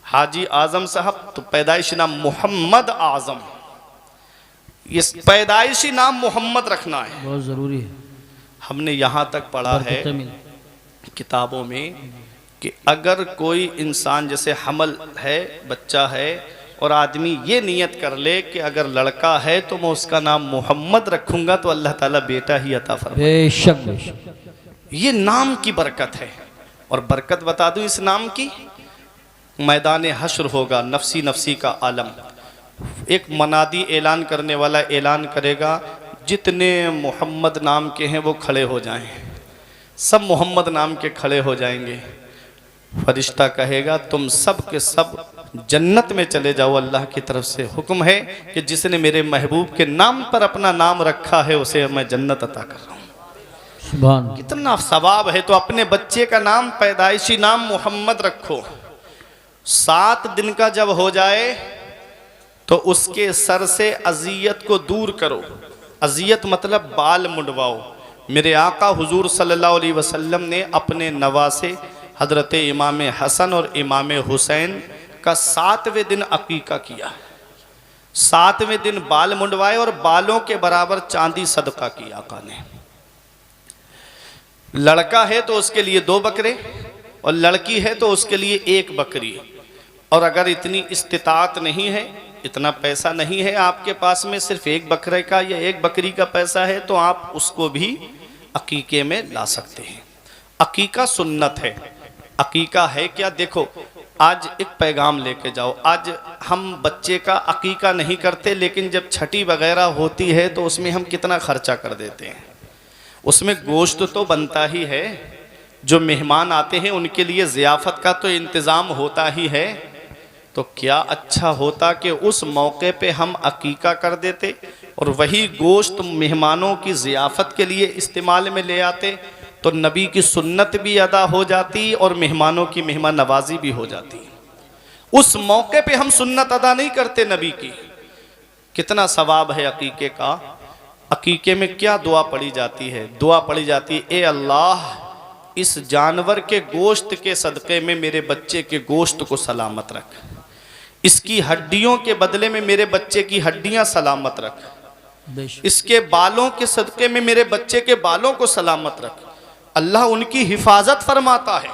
हाजी आजम साहब तो पैदाइशी नाम मोहम्मद आजम। ये पैदाइशी नाम मोहम्मद रखना है, बहुत जरूरी है। हमने यहाँ तक पढ़ा है किताबों में कि अगर कोई इंसान जैसे हमल है, बच्चा है, और आदमी ये नियत कर ले कि अगर लड़का है तो मैं उसका नाम मोहम्मद रखूंगा, तो अल्लाह ताला बेटा ही अता फरमाए। बेशक बेशक। ये नाम की बरकत है। और बरकत बता दूं इस नाम की, मैदान हश्र होगा, नफसी नफसी का आलम। एक मनादी ऐलान करने वाला ऐलान करेगा, जितने मोहम्मद नाम के हैं वो खड़े हो जाएं। सब मोहम्मद नाम के खड़े हो जाएंगे। फरिश्ता कहेगा तुम सब के सब जन्नत में चले जाओ, अल्लाह की तरफ से हुक्म है कि जिसने मेरे महबूब के नाम पर अपना नाम रखा है उसे मैं जन्नत अता कर रहा हूँ। सुभान। कितना सवाब है। तो अपने बच्चे का नाम पैदाइशी नाम मोहम्मद रखो। 7 दिन का जब हो जाए तो उसके सर से अजियत को दूर करो। अजियत मतलब बाल मुंडवाओ। मेरे आका हुजूर सल्लल्लाहु अलैहि वसल्लम ने अपने नवासे हजरत इमाम हसन और इमाम हुसैन का 7वें दिन अकीका किया। 7वें दिन बाल मुंडवाए और बालों के बराबर चांदी सदका की आका ने। लड़का है तो उसके लिए 2 बकरे, और लड़की है तो उसके लिए 1 बकरी। और अगर इतनी इस्तिताअत नहीं है, इतना पैसा नहीं है आपके पास में, सिर्फ 1 बकरे का या 1 बकरी का पैसा है, तो आप उसको भी अकीके में ला सकते हैं। अकीका सुन्नत है। अकीका है क्या? देखो, आज एक पैगाम लेके जाओ। आज हम बच्चे का अकीका नहीं करते, लेकिन जब छठी वगैरह होती है तो उसमें हम कितना खर्चा कर देते हैं। उसमें गोश्त तो बनता ही है, जो मेहमान आते हैं उनके लिए ज़ियाफ़त का तो इंतज़ाम होता ही है। तो क्या अच्छा होता कि उस मौके पे हम अकीका कर देते और वही गोश्त मेहमानों की ज़ियाफ़त के लिए इस्तेमाल में ले आते, तो नबी की सुन्नत भी अदा हो जाती और मेहमानों की मेहमान नवाजी भी हो जाती। उस मौके पे हम सुन्नत अदा नहीं करते नबी की। कितना सवाब है अकीके का। अकीके में क्या दुआ पड़ी जाती है? दुआ पड़ी जाती है, ए अल्लाह, इस जानवर के गोश्त के सदक़े में मेरे बच्चे के गोश्त को सलामत रख, इसकी हड्डियों के बदले में मेरे बच्चे की हड्डियां सलामत रख, इसके बालों के सदक़े में मेरे बच्चे के बालों को सलामत रख। अल्लाह उनकी हिफाजत फरमाता है,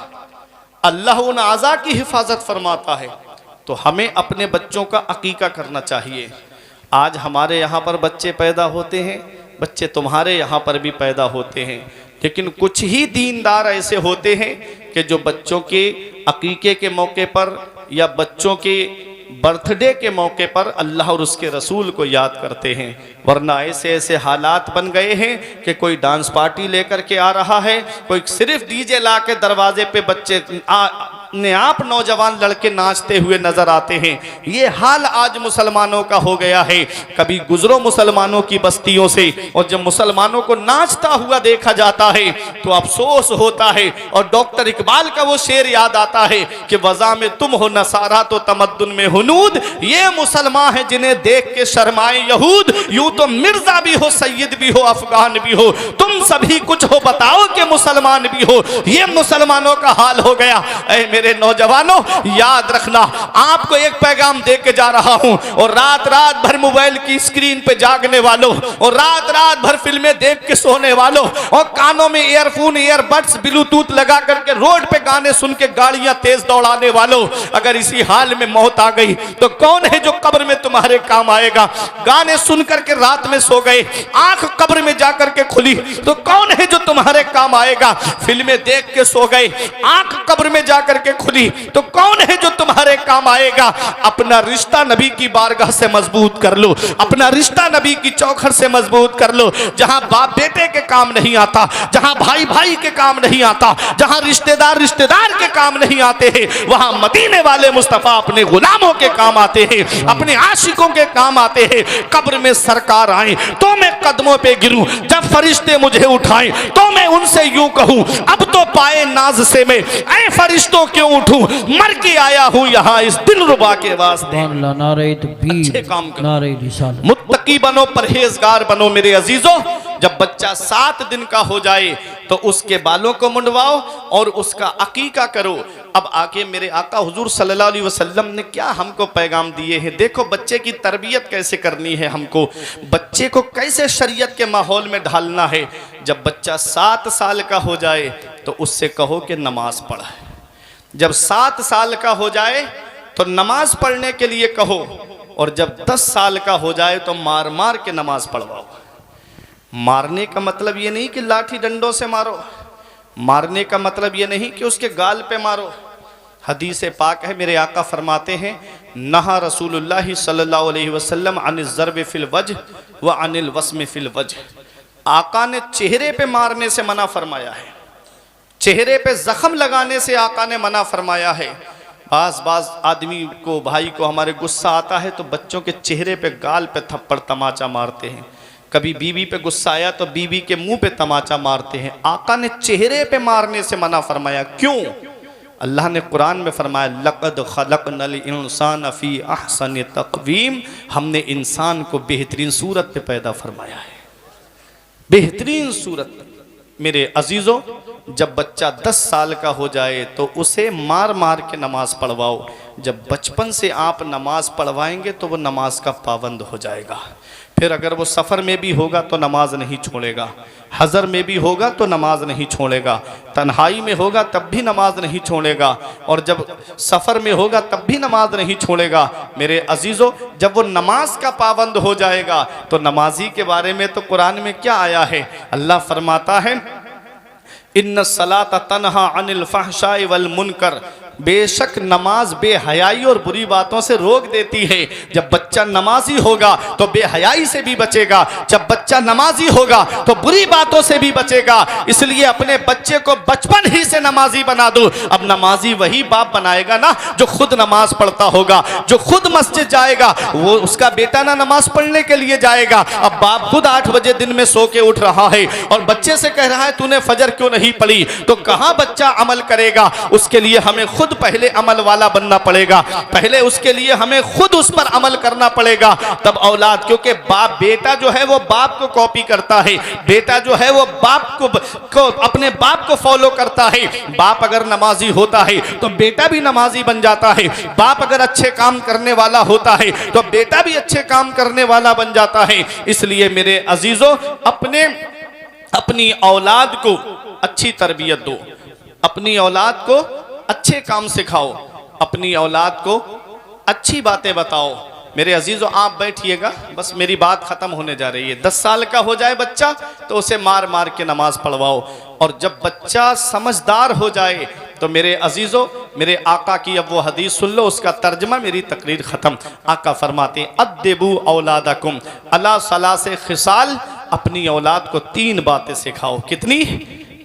अल्लाह उन आज़ा की हिफाजत फरमाता है। तो हमें अपने बच्चों का अकीका करना चाहिए। आज हमारे यहाँ पर बच्चे पैदा होते हैं, बच्चे तुम्हारे यहाँ पर भी पैदा होते हैं, लेकिन कुछ ही दीनदार ऐसे होते हैं कि जो बच्चों के अकीके के मौके पर या बच्चों के बर्थडे के मौके पर अल्लाह और उसके रसूल को याद करते हैं। वरना ऐसे ऐसे हालात बन गए हैं कि कोई डांस पार्टी लेकर के आ रहा है, कोई सिर्फ डीजे ला के दरवाजे पे बच्चे अपने आप नौजवान लड़के नाचते हुए नजर आते हैं। ये हाल आज मुसलमानों का हो गया है। कभी गुजरो मुसलमानों की बस्तियों से, और जब मुसलमानों को नाचता हुआ देखा जाता है तो अफसोस होता है। और डॉक्टर इकबाल का वो शेर याद आता है कि वज़ा में तुम हो नसारा तो तमद्दुन में हूँ हुनूद, ये मुसलमान हैं जिन्हें देख के शर्माए यहूद। यूं तो मिर्जा भी हो, सैयद भी हो, अफगान भी हो, तुम सभी कुछ हो बताओ कि मुसलमान भी हो। ये मुसलमानों का हाल हो गया। ऐ मेरे नौजवानों, याद रखना, आपको एक पैगाम दे के जा रहा हूं। और रात रात भर मोबाइल की स्क्रीन पे जागने वालों, और रात रात भर फिल्में देख के सोने वालों, और कानों में ईयरफोन, ईयरबड्स, ब्लूटूथ लगा करके रोड पे गाने सुन के गाड़ियां तेज दौड़ाने वालों, अगर इसी हाल में मौत आ गई तो कौन है जो कब्र में तुम्हारे काम आएगा? गाने सुन करके रात में सो गए, आंख कब्र में जाकर के खुली तो कौन है जो तुम्हारे काम आएगा? फिल्में देख के सो गए, आंख कब्र में जाकर के खुली तो कौन है जो तुम्हारे काम आएगा? अपना रिश्ता नबी की बारगाह से मजबूत कर लो, अपना रिश्ता नबी की चौखट से मजबूत कर लो। जहां बाप बेटे के काम नहीं आता, जहां भाई भाई के काम नहीं आता, जहां रिश्तेदार रिश्तेदार के काम नहीं आते हैं, वहां मदीने वाले मुस्तफा अपने गुलामों के काम आते हैं, अपने आशिकों के काम आते हैं। कब्र में सरकार आए तो मैं कदमों पे गिरूं, जब फरिश्ते मुझे उठाएं तो मैं उनसे यूं कहूं, अब तो पाए नाज से मैं ऐ फरिश्तों क्यों उठूं, मर के आया हूं यहां इस दिलरुबा के वास्ते। अच्छे काम करो, नारे रिसालत, मुत्तकी बनो, परहेजगार बनो। मेरे अजीजों, जब बच्चा 7 दिन का हो जाए तो उसके बालों को मुंडवाओ और उसका अकीका करो। अब आके मेरे आका हुजूर सल्लल्लाहु अलैहि वसल्लम ने क्या हमको पैगाम दिए हैं। देखो बच्चे की तरबियत कैसे करनी है, हमको बच्चे को कैसे शरीयत के माहौल में ढालना है। जब बच्चा 7 साल का हो जाए तो उससे कहो कि नमाज पढ़। जब 7 साल का हो जाए तो नमाज पढ़ने के लिए कहो, और जब 10 साल का हो जाए तो मार मार के नमाज पढ़वाओ। मारने का मतलब ये नहीं कि लाठी डंडों से मारो, मारने का मतलब ये नहीं कि उसके गाल पे मारो। हदीस पाक है, मेरे आका फरमाते हैं, नहा रसूलुल्लाह सल्लल्लाहु अलैहि वसल्लम अनिल ज़र्ब फिल वजह व अनिल वस्म फिल वजह। आका ने चेहरे पे मारने से मना फरमाया है, चेहरे पे जख्म लगाने से आका ने मना फरमाया है। बाज आदमी को, भाई को हमारे गुस्सा आता है तो बच्चों के चेहरे पे, गाल पे थप्पड़ तमाचा मारते हैं। कभी बीवी पे गुस्सा आया तो बीवी के मुंह पे तमाचा मारते हैं। आका ने चेहरे पे मारने से मना फरमाया। क्यों? अल्लाह ने कुरान में फरमाया, लक़द खलक़नल इंसान फ़ी अहसन तक़वीम, हमने इंसान को बेहतरीन सूरत पे पैदा फरमाया है, बेहतरीन सूरत। मेरे अजीज़ों, जब बच्चा 10 साल का हो जाए तो उसे मार मार के नमाज पढ़वाओ। जब बचपन से आप नमाज पढ़वाएंगे तो वो नमाज का पाबंद हो जाएगा। फिर अगर वो सफ़र में भी होगा तो नमाज नहीं छोड़ेगा, हज़र में भी होगा तो नमाज नहीं छोड़ेगा, तन्हाई में होगा तब भी नमाज नहीं छोड़ेगा, और जब सफ़र में होगा तब भी नमाज नहीं छोड़ेगा। मेरे अजीज़ों, जब वो नमाज का पाबंद हो जाएगा तो नमाजी के बारे में तो कुरान में क्या आया है? अल्लाह फरमाता है, इन्न सलात तन्हा अनिल फहशाई वल मुनकर, बेशक नमाज बेहयाई और बुरी बातों से रोक देती है। जब बच्चा नमाजी होगा तो बेहयाई से भी बचेगा, जब बच्चा नमाजी होगा तो बुरी बातों से भी बचेगा। इसलिए अपने बच्चे को बचपन ही से नमाजी बना दो। अब नमाजी वही बाप बनाएगा ना जो खुद नमाज पढ़ता होगा, जो खुद मस्जिद जाएगा। वो उसका बेटा ना नमाज पढ़ने के लिए जाएगा। अब बाप खुद 8 बजे दिन में सो के उठ रहा है और बच्चे से कह रहा है तूने फजर क्यों नहीं पढ़ी, तो कहाँ बच्चा अमल करेगा? उसके लिए हमें खुद पहले अमल वाला बनना पड़ेगा, पहले उसके लिए हमें खुद उस पर अमल करना पड़ेगा, तब औलाद। क्योंकि बाप, बेटा जो है वो बाप को कॉपी करता है, बेटा जो है वो बाप को अपने बाप को फॉलो करता है। बाप अगर नमाजी होता है तो बेटा भी नमाजी बन जाता है, बाप अगर अच्छे काम करने वाला होता है तो बेटा भी अच्छे काम करने वाला बन जाता है। इसलिए मेरे अजीजों, अपनी औलाद को अच्छी तरबियत दो, अपनी औलाद को अच्छे काम सिखाओ, अपनी औलाद को अच्छी बातें बताओ। मेरे अजीजों, आप बैठिएगा, बस मेरी बात ख़त्म होने जा रही है। 10 साल का हो जाए बच्चा तो उसे मार मार के नमाज पढ़वाओ, और जब बच्चा समझदार हो जाए तो मेरे अजीजों, मेरे आका की अब वो हदीस सुन लो, उसका तर्जमा, मेरी तकरीर ख़त्म। आका फरमाते हैं, अद्दिबू औलादकुम अला सलासे खिसाल, अपनी औलाद को 3 बातें सिखाओ। कितनी?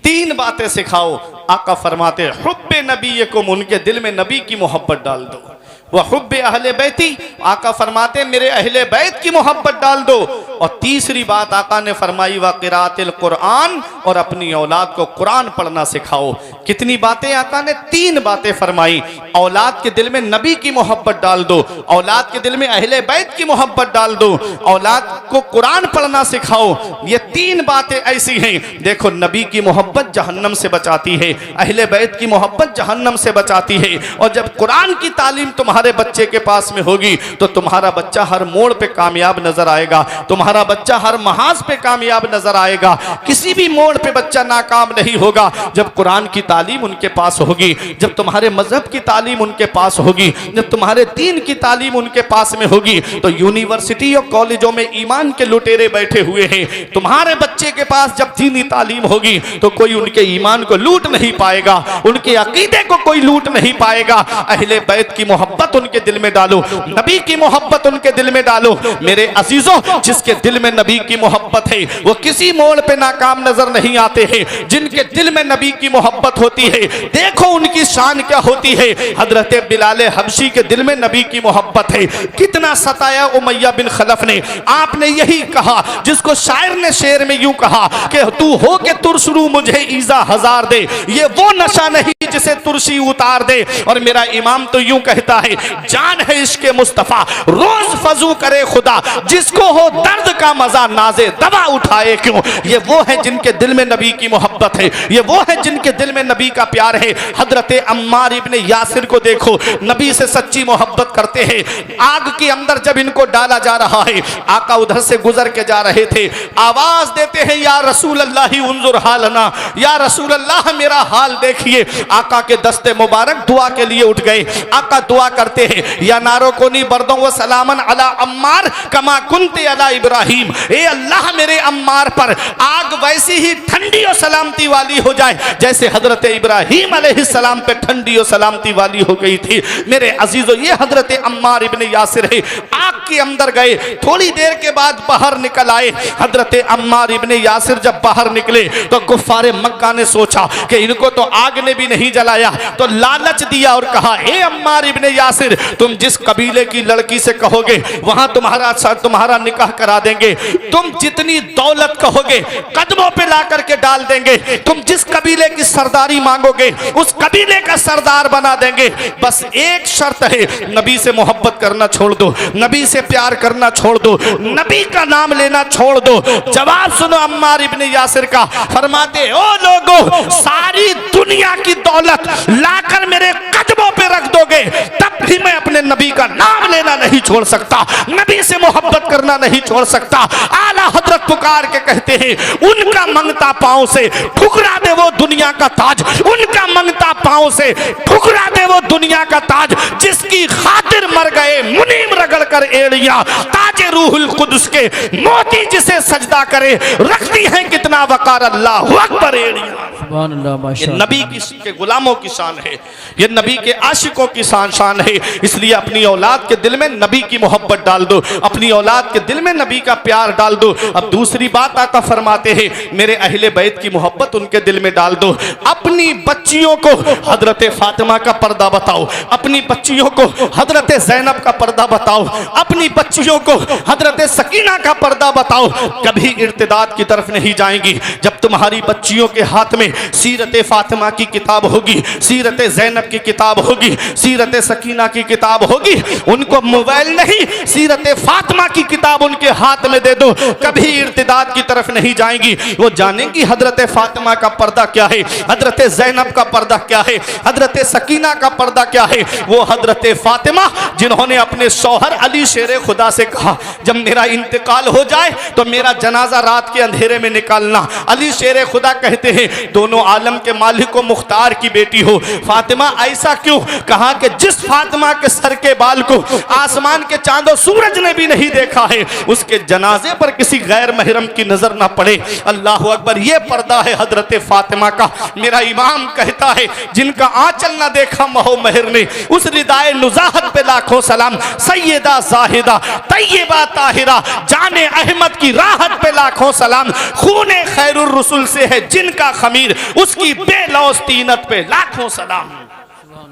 3 बातें सिखाओ। आका फरमाते हैं, हुब्बे नबीयकुम, उनके दिल में नबी की मोहब्बत डाल दो। वह हुब्बे अहले बैती, आका फरमाते हैं मेरे अहले बैत की मोहब्बत डाल दो। और तीसरी बात आका ने फरमाई, व क़िराअतिल कुरान, और अपनी औलाद को कुरान पढ़ना सिखाओ। कितनी बातें आका ने? 3 बातें फरमाई। औलाद के दिल में नबी की मोहब्बत डाल दो, औलाद के दिल में अहले बैत की मोहब्बत डाल दो, औलाद को कुरान पढ़ना सिखाओ। ये 3 बातें ऐसी हैं। देखो, नबी की मोहब्बत जहन्नम से बचाती है, अहले बैत की मोहब्बत जहन्नम से बचाती है। और जब कुरान की तालीम तुम्हारे बच्चे के पास में होगी तो तुम्हारा बच्चा हर मोड़ पे कामयाब नजर आएगा, तुम्हारा बच्चा हर महाज पे कामयाब नजर आएगा। किसी भी मोड़ पे बच्चा नाकाम नहीं होगा जब कुरान की तालीम उनके पास होगी, जब तुम्हारे मजहब की तालीम उनके पास होगी, जब तुम्हारे दीन की तालीम उनके पास में होगी। तो यूनिवर्सिटी और कॉलेजों में ईमान के लुटेरे बैठे हुए हैं, तुम्हारे बच्चे के पास जब दीनी तालीम होगी तो कोई उनके ईमान को लूट नहीं पाएगा, उनके अकीदे को कोई लूट नहीं पाएगा। अहले बैत की मोहब्बत उनके दिल में डालो, नबी की मोहब्बत उनके दिल में डालो। मेरे अजीजों, जिसके दिल में नबी की मोहब्बत है वो किसी मोड़ पे नाकाम नजर नहीं आते हैं। जिनके दिल में नबी की मोहब्बत होती है, देखो उनकी शान क्या होती है। हजरत बिलाल हबशी के दिल में नबी की मोहब्बत है। कितना सताया उमैया बिन खलफ ने। आपने यही कहा जिसको शायर ने शेर में यूं कहा कि तू हो के तुरसरू मुझे ईजा हजार दे, ये वो नशा नहीं जिसे तुरसी उतार दे। और मेरा इमाम तो यूं कहता है, जान है इश्क़ मुस्तफा रोज फजू करे खुदा, जिसको हो दर्द का मजा नाजे दवा उठाए क्यों। ये वो है जिनके दिल में नबी की मोहब्बत है, ये वो है जिनके दिल में नबी का प्यार है। हजरत अम्मार इब्ने यासिर को देखो, नबी से सच्ची मोहब्बत करते हैं। आग के अंदर जब इनको डाला जा रहा है, आका उधर से गुजर के जा रहे थे, आवाज देते हैं या रसूल अल्लाह उन्जुर हालना, या रसूल अल्लाह मेरा हाल देखिए। आका के दस्ते मुबारक दुआ के लिए उठ गए। आका दुआ करते हैं, या नारो कोनी बर्दों व सलामन अला अम्मार कमा कुंते अला इब्राहिम। ए अल्लाह मेरे अम्मार पर आग वैसी ही ठंडी और सलामती वाली हो जाए जैसे हजरत इब्राहिम अलैहिस्सलाम पे ठंडी और सलामती वाली हो गई थी। मेरे अजीजों, ये हजरत अम्मार इब्ने यासिर है। आग के अंदर गए, थोड़ी देर के बाद बाहर निकल आए। हजरत अम्मार इब्ने यासिर जब बाहर निकले तो कुफ्फारे मक्का ने सोचा कि इनको तो आग ने भी नहीं जलाया, तो लालच दिया और कहा, ए अम्मार इब्ने यासिर, तुम जिस कबीले की लड़की से कहोगे वहां तुम्हारा निकाह करा देंगे, तुम जितनी दौलत कहोगे कदमों पे ला करके डाल देंगे, तुम जिस कबीले की सरदारी मांगोगे उस कबीले का सरदार बना देंगे। बस एक शर्त है, नबी से मोहब्बत करना छोड़ दो, नबी से प्यार करना छोड़ दो, नबी का नाम लेना छोड़ दो। जवाब सुनो अम्मार इब्ने यासिर का, फरमाते, ओ लोगों, सारी दुनिया की दौलत लाकर मेरे कदमों पे रख दोगे तब भी मैं अपने नबी का नाम लेना नहीं छोड़ सकता, नबी से मोहब्बत करना नहीं छोड़ सकता। आला हजरत पुकार के कहते हैं, उनका मंगता पांव से ठुकरा दे वो दुनिया का ताज, उनका मंगता पांव से ठुकरा दे वो दुनिया का ताज, जिसकी खातिर मर गए मुनीम रगड़ कर एड़ियां, ताजे रूहुल कुद्स के मोती जिसे सजदा करे रखती हैं कितना वकार, अल्लाहु अकबर एड़ियां। ये नबी के गुलामों की शान है, ये नबी के आशिकों की शान है। इसलिए अपनी औलाद के दिल में नबी की मोहब्बत डाल दो, अपनी औलाद के दिल में नबी का प्यार डाल दो। अब दूसरी बात आका फरमाते हैं, मेरे अहले बैत की मोहब्बत उनके दिल में डाल दो। अपनी बच्चियों को हजरत फातिमा का पर्दा बताओ, अपनी बच्चियों को हजरत ज़ैनब का पर्दा बताओ, अपनी बच्चियों को हजरत सकीना का पर्दा बताओ। कभी इर्तिदाद की तरफ नहीं जाएंगी। जब तुम्हारी बच्चियों के हाथ में सीरत फातिमा की किताब होगी, सीरत ज़ैनब की किताब होगी, सीरत सकीना की किताब होगी, उनको मोबाइल नहीं सीरत फातिमा की किताब उनके हाथ में दे दो, कभी इर्तिदाद की तरफ नहीं जाएंगी। वो जानेंगी हजरत फातिमा का पर्दा क्या है, हजरत ज़ैनब का पर्दा क्या है, हजरत सकीना का पर्दा क्या है। वो हजरत फातिमा जिन्होंने अपने शौहर अली शेर खुदा से कहा, जब मेरा इंतकाल हो जाए तो मेरा जनाजा रात के अंधेरे में निकालना। अली शेर खुदा कहते हैं, दोनों आलम के मालिक व मुख्तार की बेटी हो फातिमा। ऐसा क्यों? कहा कि जिस फातिमा के सर के बाल को आसमान के चांद और सूरज ने भी नहीं देखा है, उसके जनाजे पर किसी गैर महरम की नजर ना पड़े। अल्लाह अकबर, ये पर्दा है हजरत फातिमा का। मेरा इमाम कहता है, जिनका आंचल ना देखा महो महर ने, उस रिदाए नुजाहत पे लाखों सलाम। सैयदा जाहिदा तैयबा ताहिरा जाने अहमद की राहत पे लाखों सलाम। खूने खैरुर रसूल से है जिनका खमीर, उसकी बेलौस तीनत पे लाखों सलाम।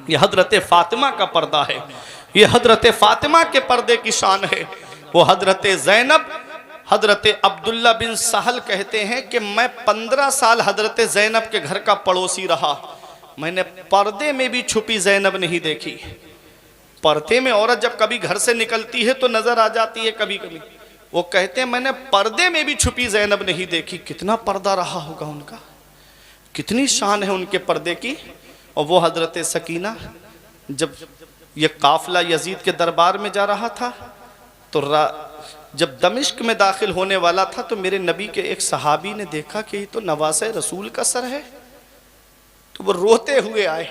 ये हजरत फातिमा का पर्दा है, ये हजरत फातिमा के पर्दे की शान है। वो हजरत ज़ैनब, हजरत अब्दुल्ला बिन सहल कहते हैं कि मैं 15 साल हजरत ज़ैनब के घर का पड़ोसी रहा। मैंने पर्दे में भी छुपी ज़ैनब नहीं देखी। पर्दे में औरत जब कभी घर से निकलती है तो नजर आ जाती है कभी कभी, वो कहते हैं मैंने पर्दे में भी छुपी ज़ैनब नहीं देखी। कितना पर्दा रहा होगा उनका, कितनी शान है उनके पर्दे की। और वो हजरत सकीना जब ये काफिला यजीद के दरबार में जा रहा था तो जब दमिश्क में दाखिल होने वाला था तो मेरे नबी के एक सहाबी ने देखा कि ये तो नवासे रसूल का सर है, तो वो रोते हुए आए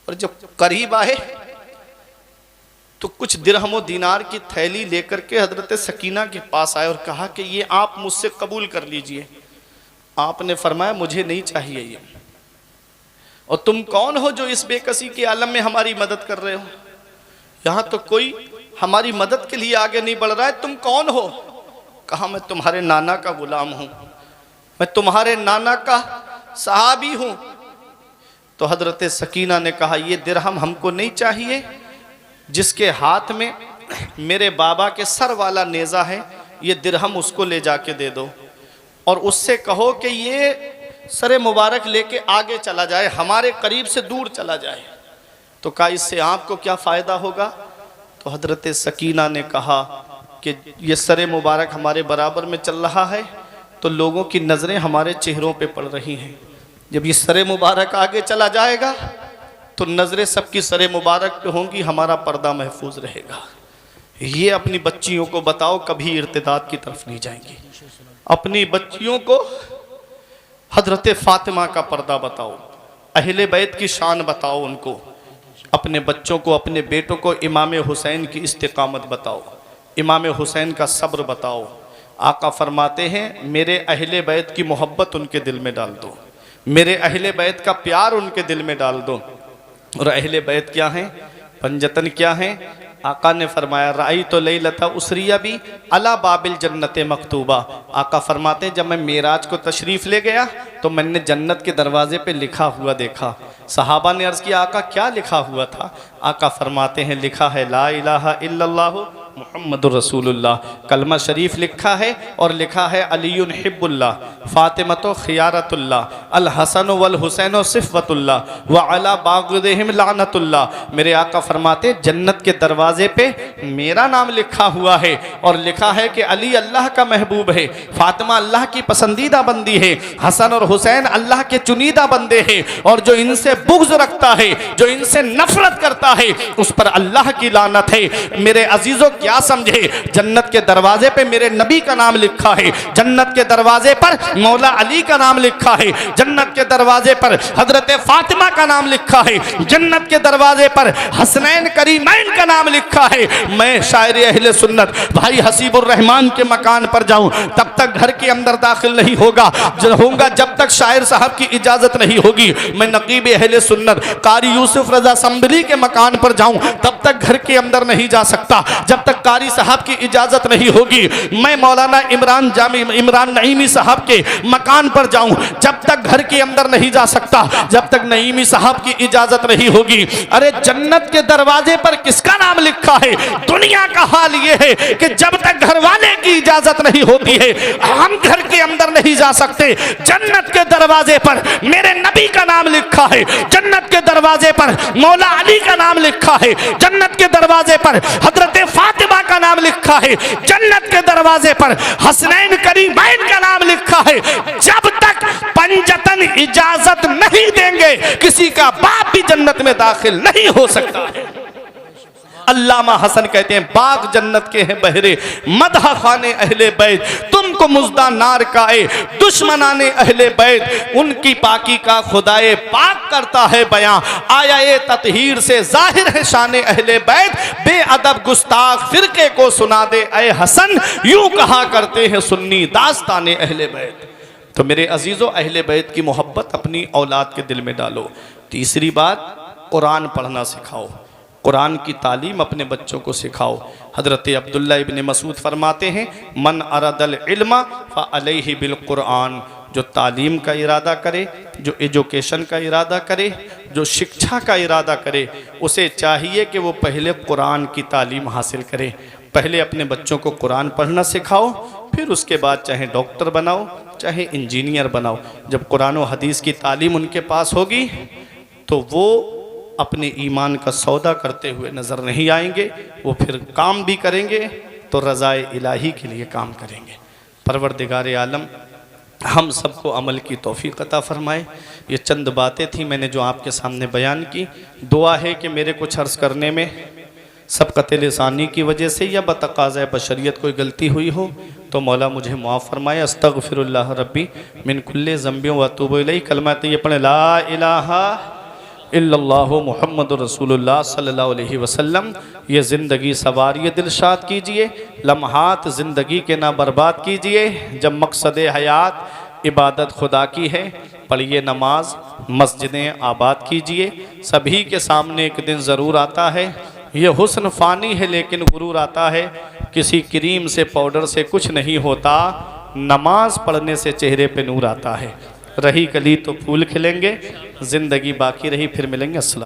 और जब करीब आए तो कुछ दिरहम दीनार की थैली लेकर के हजरत सकीना के पास आए और कहा कि ये आप मुझसे कबूल कर लीजिए। आपने फरमाया मुझे नहीं चाहिए ये, और तुम कौन हो जो इस बेकसी के आलम में हमारी मदद कर रहे हो? यहाँ तो कोई हमारी मदद के लिए आगे नहीं बढ़ रहा है, तुम कौन हो? कहा मैं तुम्हारे नाना का गुलाम हूँ, मैं तुम्हारे नाना का सहाबी हूँ। तो हजरत सकीना ने कहा ये दिरहम हमको नहीं चाहिए, जिसके हाथ में मेरे बाबा के सर वाला नेज़ा है ये दिरहम उसको ले जाके दे दो, और उससे कहो कि ये सरे मुबारक लेके आगे चला जाए, हमारे करीब से दूर चला जाए। तो कहा इससे आपको क्या फ़ायदा होगा? तो हजरत सकीना ने कहा कि ये सरे मुबारक हमारे बराबर में चल रहा है तो लोगों की नज़रें हमारे चेहरों पे पड़ रही हैं, जब ये सरे मुबारक आगे चला जाएगा तो नज़रें सबकी सरे मुबारक पे होंगी, हमारा पर्दा महफूज रहेगा। ये अपनी बच्चियों को बताओ कभी इर्तिदाद की तरफ नहीं जाएंगी। अपनी बच्चियों को हजरत फ़ातिमा का पर्दा बताओ, अहले बैत की शान बताओ उनको, अपने बच्चों को अपने बेटों को इमाम हुसैन की इस्तिकामत बताओ, इमाम हुसैन का सब्र बताओ। आका फरमाते हैं मेरे अहले बैत की मोहब्बत उनके दिल में डाल दो, मेरे अहले बैत का प्यार उनके दिल में डाल दो। और अहले बैत क्या हैं, पंजतन क्या हैं? आका ने फरमाया राई तो लैलता उसरिया भी अला बाबिल जन्नत मकतूबा। आका फरमाते जब मैं मेराज को तशरीफ़ ले गया तो मैंने जन्नत के दरवाजे पे लिखा हुआ देखा। सहाबा ने अर्ज़ किया आका क्या लिखा हुआ था? आका फरमाते हैं लिखा है ला इलाहा इल्लल्लाहु मुहम्मदुर रसूलुल्लाह। कलमा शरीफ लिखा है और लिखा है अलीयुन हिब्बुल्लाह, फातिमतो खियारतुल्लाह, अल हसन वल हुसैन सिफ़वतुल्लाह व अला बाग़िदिहिम लानतुल्लाह। मेरे आका फरमाते जन्नत के दरवाजे पे मेरा नाम लिखा हुआ है और लिखा है कि अली अल्लाह का महबूब है, फातिमा अल्लाह की पसंदीदा बंदी है, हसन और हुसैन अल्लाह के चुनीदा बंदे हैं, और जो इनसे बुग़्ज़ रखता है, जो इनसे नफरत करता है, उस पर अल्लाह की लानत है। मेरे अजीज़ों क्या समझे, जन्नत के दरवाजे पे मेरे नबी का नाम लिखा है, जन्नत के दरवाजे पर मौला अली का नाम लिखा है, जन्नत के दरवाजे पर हजरत फातिमा का नाम लिखा है, जन्नत के दरवाजे पर हसनैन करीमैन का नाम लिखा है। मैं शायर अहले सुन्नत भाई हसीबुर रहमान के मकान पर जाऊं तब तक घर के अंदर दाखिल नहीं होगा जब तक शायर साहब की इजाजत नहीं होगी। मैं नकीब अहले सुन्नत कारी यूसुफ रजा संबली के मकान पर जाऊं तब तक घर के अंदर नहीं जा सकता जब तक कारी साहब की इजाजत नहीं होगी। मैं मौलाना इमरान नईमी साहब के मकान पर जाऊं जब तक घर के अंदर नहीं जा सकता जब तक नईमी साहब की इजाजत नहीं होगी। अरे जन्नत के दरवाजे पर किसका नाम लिखा है? दुनिया का हाल ये है कि जब तक घर वाले की इजाजत नहीं होती है हम घर के अंदर नहीं जा सकते। जन्नत के दरवाजे पर मेरे नबी का नाम लिखा है, जन्नत के दरवाजे पर मौला अली का नाम लिखा है, जन्नत के दरवाजे पर हजरत फातिमा का नाम लिखा है, जन्नत के दरवाजे पर हसनैन करीमैन का नाम लिखा है। जब तक पंजतन इजाजत नहीं देंगे किसी का बाप भी जन्नत में दाखिल नहीं हो सकता है। अल्लामा हसन कहते हैं बाग जन्नत के हैं बहरे मदह खाने अहले बैत, तुमको मुज़दा नार का दुश्मनाने अहले बैत, उनकी पाकी का खुदाए पाक करता है बयां, आया ये ततहीर से जाहिर है शान अहले बैत, बेअदब गुस्ताख फिरके को सुना दे ऐ हसन, यूं कहा करते हैं सुन्नी दास्ताने अहले बैत। तो मेरे अजीज़ों अहले बैत की मोहब्बत अपनी औलाद के दिल में डालो। तीसरी बात कुरान पढ़ना सिखाओ, कुरान की तालीम अपने बच्चों को सिखाओ। हज़रत अब्दुल्ला इब्न मसूद फरमाते हैं मन अरदल इल्मा फ़अलैहि बिल कुरान, जो तालीम का इरादा करे, जो एजुकेशन का इरादा करे, जो शिक्षा का इरादा करे, उसे चाहिए कि वो पहले कुरान की तालीम हासिल करे। पहले अपने बच्चों को कुरान पढ़ना सिखाओ, फिर उसके बाद चाहे डॉक्टर बनाओ, चाहे इंजीनियर बनाओ। जब कुरान और हदीस की तालीम उनके पास होगी तो वो अपने ईमान का सौदा करते हुए नज़र नहीं आएंगे, वो फिर काम भी करेंगे तो रज़ाए इलाही के लिए काम करेंगे। परवरदिगार आलम हम सबको अमल की तौफीक अता फरमाए। ये चंद बातें थी मैंने जो आपके सामने बयान की। दुआ है कि मेरे कुछ अर्ज़ करने में सबक़त लिसानी की वजह से या बतक़ाज़ा बशरियत कोई गलती हुई हो तो मौला मुझे माफ़ फरमाए। अस्तग़फिरुल्लाह रब्बी मिन कुल्लि ज़ंबिन व अतूबु इलैह। कलमा ये पढ़े ला इलाहा इल्लल्लाहु मुहम्मदुर रसूलुल्लाह सल्लल्लाहु अलैहि वसल्लम। ये ज़िंदगी सवारिए दिलशाद कीजिए, लम्हात ज़िंदगी के ना बर्बाद कीजिए। जब मकसद हयात इबादत खुदा की है, पढ़िए नमाज, मस्जिदें आबाद कीजिए। सभी के सामने एक दिन ज़रूर आता है, ये हुस्न फ़ानी है लेकिन गुरूर आता है। किसी क्रीम से पाउडर से कुछ नहीं होता, नमाज पढ़ने से चेहरे पे नूर आता है। रही कली तो फूल खिलेंगे, ज़िंदगी बाकी रही, फिर मिलेंगे। अस्सलाम।